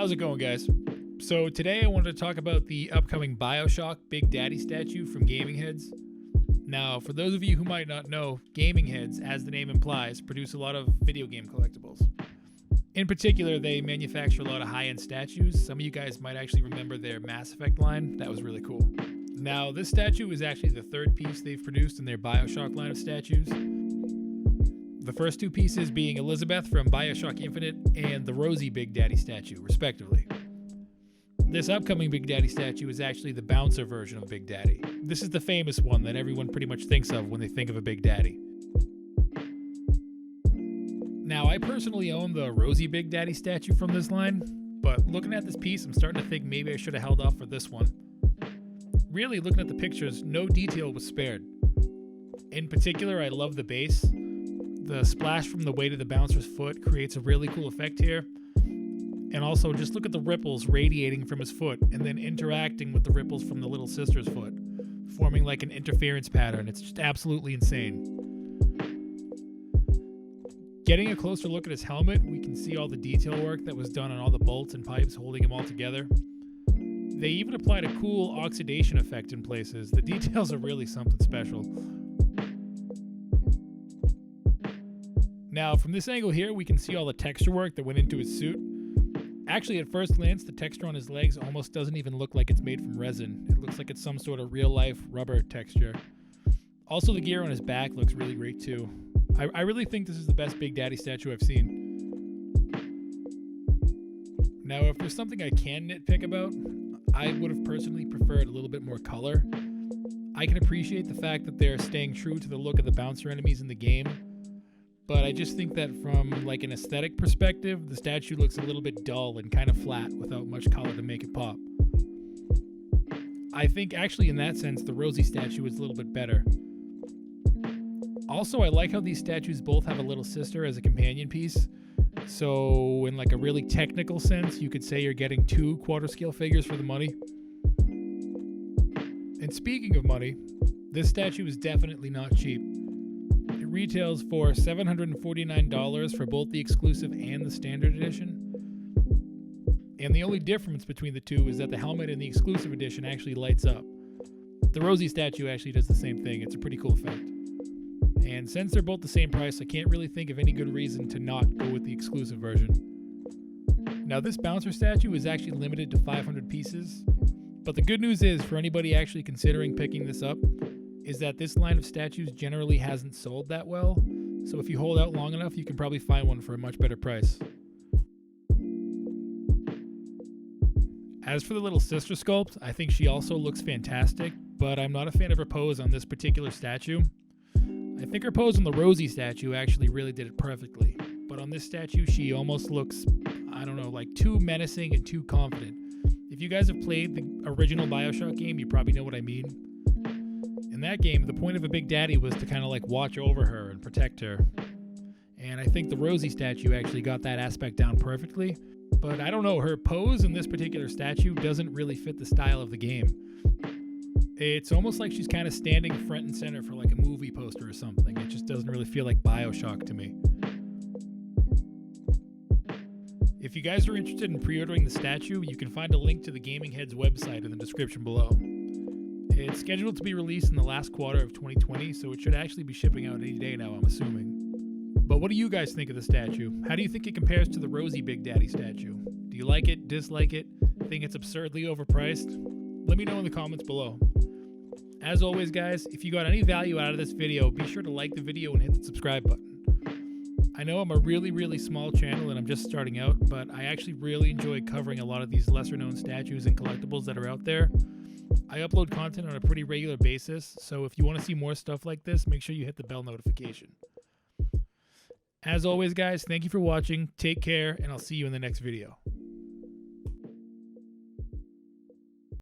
How's it going, guys? So today I wanted to talk about the upcoming Bioshock Big Daddy statue from Gaming Heads. Now, for those of you who might not know, Gaming Heads, as the name implies, produce a lot of video game collectibles. In particular, they manufacture a lot of high-end statues. Some of you guys might actually remember their Mass Effect line. That was really cool. Now, this statue is actually the third piece they've produced in their Bioshock line of statues. The first two pieces being Elizabeth from Bioshock Infinite and the Rosie Big Daddy statue, respectively. This upcoming Big Daddy statue is actually the bouncer version of Big Daddy. This is the famous one that everyone pretty much thinks of when they think of a Big Daddy. Now, I personally own the Rosie Big Daddy statue from this line, but looking at this piece, I'm starting to think maybe I should have held off for this one. Really, looking at the pictures, no detail was spared. In particular, I love the base. The splash from the weight of the bouncer's foot creates a really cool effect here. And also, just look at the ripples radiating from his foot and then interacting with the ripples from the little sister's foot, forming like an interference pattern. It's just absolutely insane. Getting a closer look at his helmet, we can see all the detail work that was done on all the bolts and pipes holding him all together. They even applied a cool oxidation effect in places. The details are really something special. Now, from this angle here, we can see all the texture work that went into his suit. Actually, at first glance, the texture on his legs almost doesn't even look like it's made from resin. It looks like it's some sort of real-life rubber texture. Also, the gear on his back looks really great, too. I really think this is the best Big Daddy statue I've seen. Now, if there's something I can nitpick about, I would have personally preferred a little bit more color. I can appreciate the fact that they're staying true to the look of the bouncer enemies in the game, but I just think that from like an aesthetic perspective, the statue looks a little bit dull and kind of flat without much color to make it pop. I think actually in that sense, the Rosie statue is a little bit better. Also, I like how these statues both have a little sister as a companion piece. So in like a really technical sense, you could say you're getting two quarter scale figures for the money. And speaking of money, this statue is definitely not cheap. It retails for $749 for both the exclusive and the standard edition. And the only difference between the two is that the helmet in the exclusive edition actually lights up. The Rosie statue actually does the same thing. It's a pretty cool effect. And since they're both the same price, I can't really think of any good reason to not go with the exclusive version. Now, this bouncer statue is actually limited to 500 pieces, but the good news is, for anybody actually considering picking this up, is that this line of statues generally hasn't sold that well, so if you hold out long enough, you can probably find one for a much better price. As for the little sister sculpt, I think she also looks fantastic, but I'm not a fan of her pose on this particular statue. I think her pose on the Rosie statue actually really did it perfectly, but on this statue she almost looks, I don't know, like too menacing and too confident. If you guys have played the original Bioshock game, you probably know what I mean. In that game, the point of a Big Daddy was to kind of like watch over her and protect her. And I think the Rosie statue actually got that aspect down perfectly, but I don't know, her pose in this particular statue doesn't really fit the style of the game. It's almost like she's kind of standing front and center for like a movie poster or something. It just doesn't really feel like Bioshock to me. If you guys are interested in pre-ordering the statue, you can find a link to the Gaming Heads website in the description below. It's scheduled to be released in the last quarter of 2020, so it should actually be shipping out any day now, I'm assuming. But what do you guys think of the statue? How do you think it compares to the Rosie Big Daddy statue? Do you like it, dislike it, think it's absurdly overpriced? Let me know in the comments below. As always, guys, if you got any value out of this video, be sure to like the video and hit the subscribe button. I know I'm a really small channel and I'm just starting out, but I actually really enjoy covering a lot of these lesser known statues and collectibles that are out there. I upload content on a pretty regular basis, so if you want to see more stuff like this, make sure you hit the bell notification. As always, guys, thank you for watching, take care, and I'll see you in the next video.